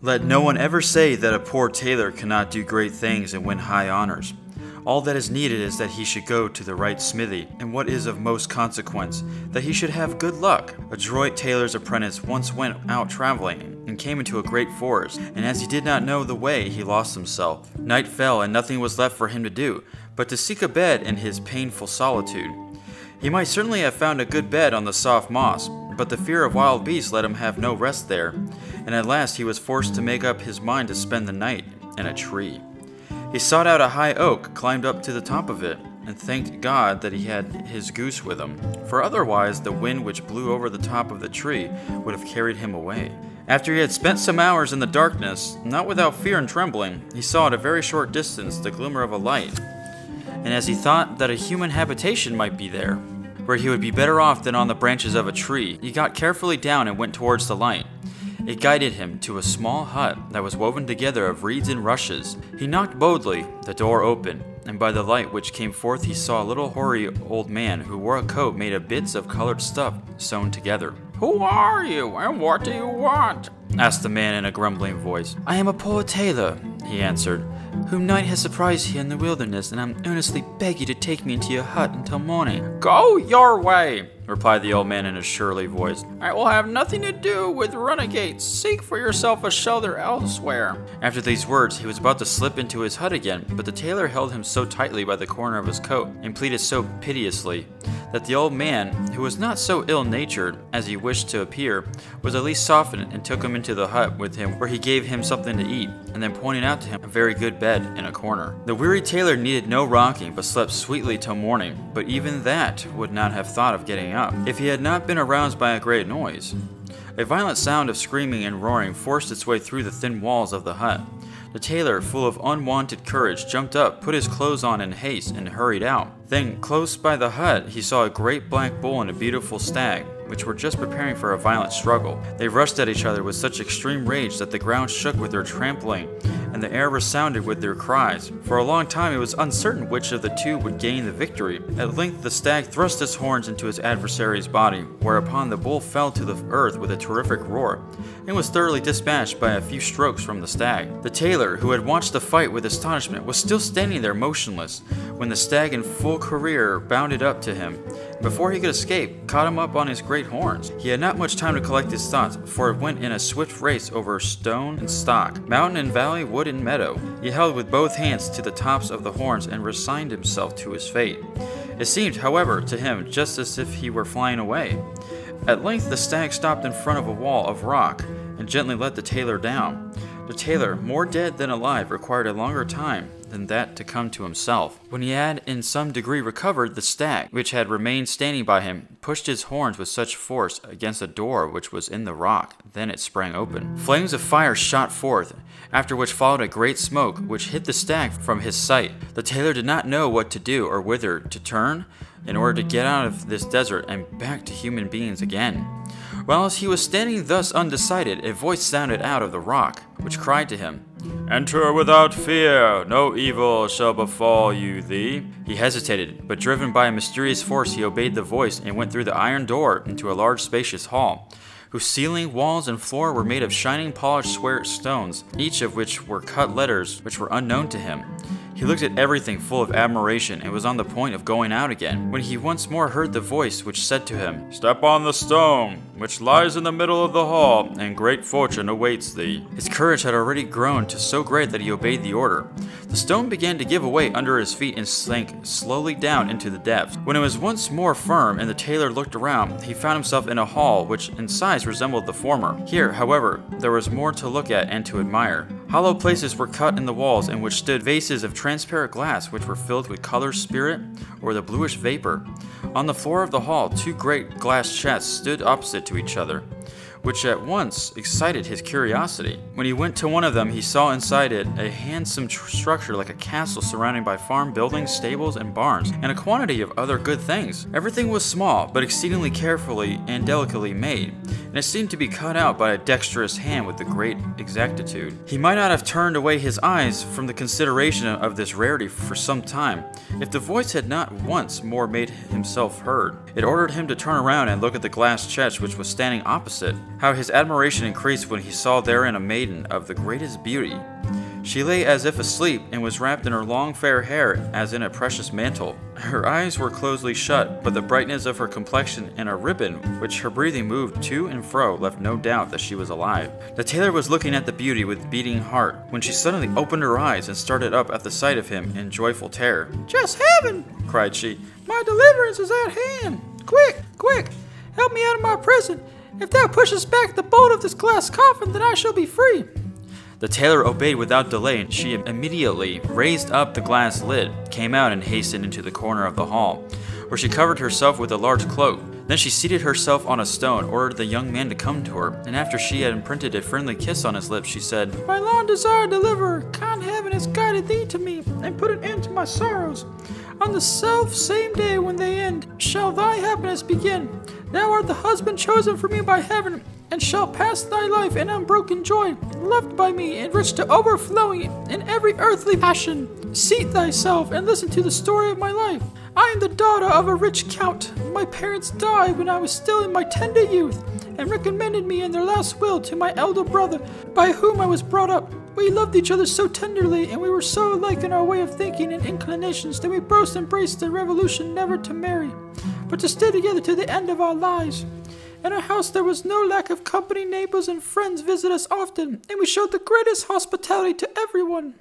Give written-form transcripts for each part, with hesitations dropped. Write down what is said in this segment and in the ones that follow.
Let no one ever say that a poor tailor cannot do great things and win high honors. All that is needed is that he should go to the right smithy, and what is of most consequence, that he should have good luck. A adroit tailor's apprentice once went out traveling, and came into a great forest, and as he did not know the way, he lost himself. Night fell, and nothing was left for him to do, but to seek a bed in his painful solitude. He might certainly have found a good bed on the soft moss, but the fear of wild beasts let him have no rest there, and at last he was forced to make up his mind to spend the night in a tree. He sought out a high oak, climbed up to the top of it, and thanked God that he had his goose with him, for otherwise the wind which blew over the top of the tree would have carried him away. After he had spent some hours in the darkness, not without fear and trembling, he saw at a very short distance the glimmer of a light, and as he thought that a human habitation might be there, where he would be better off than on the branches of a tree, he got carefully down and went towards the light. It guided him to a small hut that was woven together of reeds and rushes. He knocked boldly, the door opened, and by the light which came forth he saw a little hoary old man who wore a coat made of bits of colored stuff sewn together. "Who are you, and what do you want?" asked the man in a grumbling voice. "I am a poor tailor," he answered, "whom night has surprised here in the wilderness, and I earnestly beg you to take me into your hut until morning." "Go your way," replied the old man in a surly voice. "I will have nothing to do with renegades. Seek for yourself a shelter elsewhere." After these words, he was about to slip into his hut again, but the tailor held him so tightly by the corner of his coat, and pleaded so piteously, that the old man, who was not so ill-natured as he wished to appear, was at least softened, and took him into the hut with him, where he gave him something to eat, and then pointed out to him a very good bed in a corner. The weary tailor needed no rocking, but slept sweetly till morning, but even that would not have thought of getting up, if he had not been aroused by a great noise. A violent sound of screaming and roaring forced its way through the thin walls of the hut. The tailor, full of unwonted courage, jumped up, put his clothes on in haste, and hurried out. Then, close by the hut, he saw a great black bull and a beautiful stag, which were just preparing for a violent struggle. They rushed at each other with such extreme rage that the ground shook with their trampling, and the air resounded with their cries. For a long time it was uncertain which of the two would gain the victory. At length the stag thrust his horns into his adversary's body, whereupon the bull fell to the earth with a terrific roar, and was thoroughly dispatched by a few strokes from the stag. The tailor, who had watched the fight with astonishment, was still standing there motionless, when the stag in full career bounded up to him, and before he could escape, caught him up on his great horns. He had not much time to collect his thoughts, for it went in a swift race over stone and stock, mountain and valley, wood and meadow. He held with both hands to the tops of the horns and resigned himself to his fate. It seemed, however, to him just as if he were flying away. At length the stag stopped in front of a wall of rock, and gently let the tailor down. The tailor, more dead than alive, required a longer time than that to come to himself. When he had in some degree recovered, the stag, which had remained standing by him, pushed his horns with such force against a door which was in the rock. Then it sprang open. Flames of fire shot forth, after which followed a great smoke, which hid the stag from his sight. The tailor did not know what to do or whither to turn in order to get out of this desert and back to human beings again. Whilst he was standing thus undecided, a voice sounded out of the rock, which cried to him, "Enter without fear, no evil shall befall you thee." He hesitated, but driven by a mysterious force he obeyed the voice and went through the iron door into a large spacious hall, whose ceiling, walls, and floor were made of shining polished square stones, each of which were cut letters which were unknown to him. He looked at everything full of admiration and was on the point of going out again, when he once more heard the voice which said to him, "Step on the stone, which lies in the middle of the hall, and great fortune awaits thee." His courage had already grown to so great that he obeyed the order. The stone began to give away under his feet and sank slowly down into the depths. When it was once more firm and the tailor looked around, he found himself in a hall which in size resembled the former. Here, however, there was more to look at and to admire. Hollow places were cut in the walls, in which stood vases of transparent glass which were filled with color spirit or the bluish vapor. On the floor of the hall, two great glass chests stood opposite to each other, which at once excited his curiosity. When he went to one of them, he saw inside it a handsome structure like a castle surrounded by farm buildings, stables, and barns, and a quantity of other good things. Everything was small, but exceedingly carefully and delicately made, and it seemed to be cut out by a dexterous hand with great exactitude. He might not have turned away his eyes from the consideration of this rarity for some time, if the voice had not once more made himself heard. It ordered him to turn around and look at the glass chest which was standing opposite. how his admiration increased when he saw therein a maiden of the greatest beauty. She lay as if asleep, and was wrapped in her long fair hair as in a precious mantle. Her eyes were closely shut, but the brightness of her complexion and a ribbon which her breathing moved to and fro left no doubt that she was alive. The tailor was looking at the beauty with beating heart, when she suddenly opened her eyes and started up at the sight of him in joyful terror. "Just heaven!" cried she. "My deliverance is at hand! Quick, quick! Help me out of my prison! If thou pushest back the bolt of this glass coffin, then I shall be free!" The tailor obeyed without delay, and she immediately raised up the glass lid, came out, and hastened into the corner of the hall, where she covered herself with a large cloak. Then she seated herself on a stone, ordered the young man to come to her, and after she had imprinted a friendly kiss on his lips, she said, "My long-desired deliverer, kind heaven has guided thee to me, and put an end to my sorrows. On the self-same day when they end, shall thy happiness begin. Thou art the husband chosen for me by heaven, and shalt pass thy life in unbroken joy, loved by me, enriched to overflowing in every earthly passion. Seat thyself and listen to the story of my life. I am the daughter of a rich count. My parents died when I was still in my tender youth, and recommended me in their last will to my elder brother, by whom I was brought up. We loved each other so tenderly, and we were so alike in our way of thinking and inclinations, that we both embraced the resolution never to marry, but to stay together to the end of our lives. In our house there was no lack of company. Neighbors and friends visited us often, and we showed the greatest hospitality to everyone.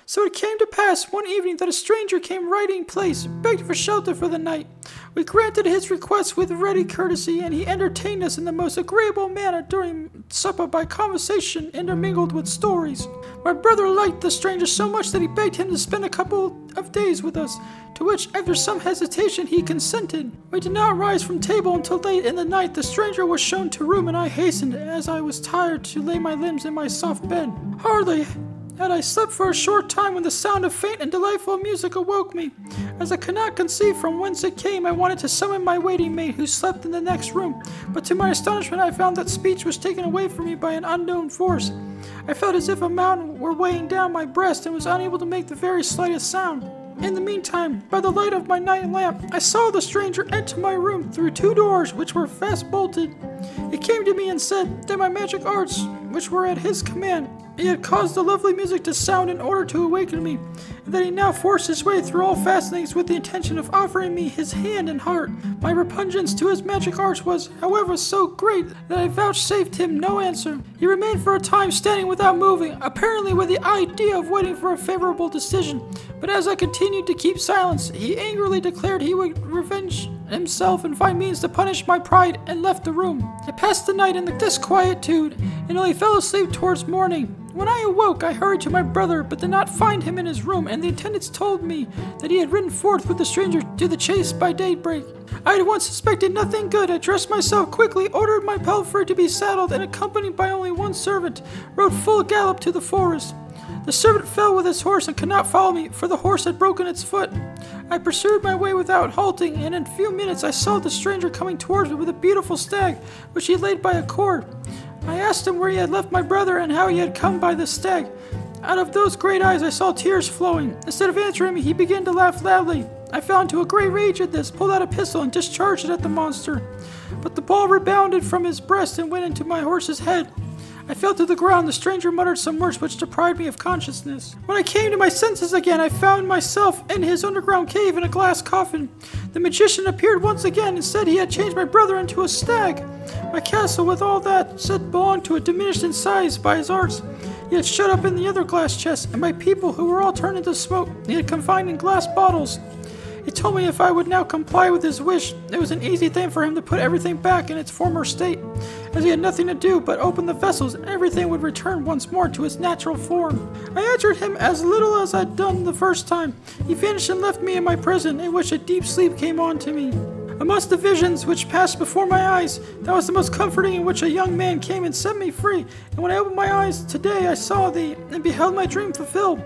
So it came to pass one evening that a stranger came riding place, begged for shelter for the night. We granted his request with ready courtesy, and he entertained us in the most agreeable manner during supper by conversation intermingled with stories. My brother liked the stranger so much that he begged him to spend a couple of days with us, to which, after some hesitation, he consented. We did not rise from table until late in the night. The stranger was shown to room, and I hastened, as I was tired, to lay my limbs in my soft bed. Hardly had I slept for a short time when the sound of faint and delightful music awoke me. As I could not conceive from whence it came, I wanted to summon my waiting maid, who slept in the next room, but to my astonishment I found that speech was taken away from me by an unknown force. I felt as if a mountain were weighing down my breast, and was unable to make the very slightest sound. In the meantime, by the light of my night lamp, I saw the stranger enter my room through 2 doors which were fast bolted. He came to me and said that my magic arts, which were at his command, he had caused the lovely music to sound in order to awaken me, and that he now forced his way through all fastenings with the intention of offering me his hand and heart. My repugnance to his magic arts was, however, so great that I vouchsafed him no answer. He remained for a time standing without moving, apparently with the idea of waiting for a favorable decision, but as I continued to keep silence, he angrily declared he would revenge himself and find means to punish my pride, and left the room. I passed the night in the disquietude, and only fell asleep towards morning. When I awoke, I hurried to my brother, but did not find him in his room, and the attendants told me that he had ridden forth with the stranger to the chase by daybreak. I had once suspected nothing good. I dressed myself quickly, ordered my palfrey to be saddled, and accompanied by only one servant, rode full gallop to the forest. The servant fell with his horse and could not follow me, for the horse had broken its foot. I pursued my way without halting, and in a few minutes I saw the stranger coming towards me with a beautiful stag, which he laid by a cord. I asked him where he had left my brother, and how he had come by the stag. Out of those great eyes I saw tears flowing. Instead of answering me, he began to laugh loudly. I fell into a great rage at this, pulled out a pistol, and discharged it at the monster. But the ball rebounded from his breast and went into my horse's head. I fell to the ground. The stranger muttered some words which deprived me of consciousness. When I came to my senses again, I found myself in his underground cave in a glass coffin. The magician appeared once again and said he had changed my brother into a stag. My castle, with all that said belonged to it, diminished in size by his arts. He had shut up in the other glass chest, and my people, who were all turned into smoke, he had confined in glass bottles. He told me if I would now comply with his wish, it was an easy thing for him to put everything back in its former state, as he had nothing to do but open the vessels, and everything would return once more to its natural form. I answered him as little as I'd done the first time. He vanished and left me in my prison, in which a deep sleep came on to me. Amongst the visions which passed before my eyes, that was the most comforting, in which a young man came and set me free. And when I opened my eyes today, I saw thee, and beheld my dream fulfilled.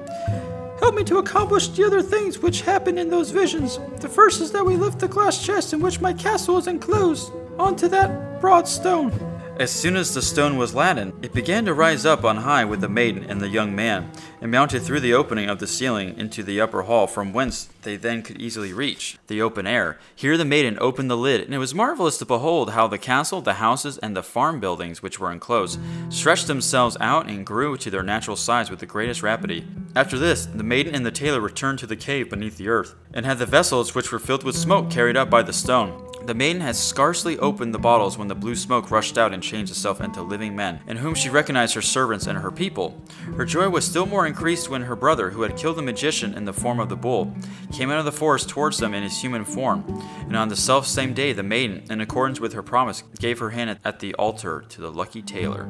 Help me to accomplish the other things which happened in those visions. The first is that we lift the glass chest in which my castle is enclosed onto that broad stone. As soon as the stone was laden, it began to rise up on high with the maiden and the young man, and mounted through the opening of the ceiling into the upper hall, from whence they then could easily reach the open air. Here the maiden opened the lid, and it was marvelous to behold how the castle, the houses, and the farm buildings which were enclosed stretched themselves out and grew to their natural size with the greatest rapidity. After this, the maiden and the tailor returned to the cave beneath the earth, and had the vessels which were filled with smoke carried up by the stone. The maiden had scarcely opened the bottles when the blue smoke rushed out and changed itself into living men, in whom she recognized her servants and her people. Her joy was still more increased when her brother, who had killed the magician in the form of the bull, came out of the forest towards them in his human form. And on the self-same day the maiden, in accordance with her promise, gave her hand at the altar to the lucky tailor.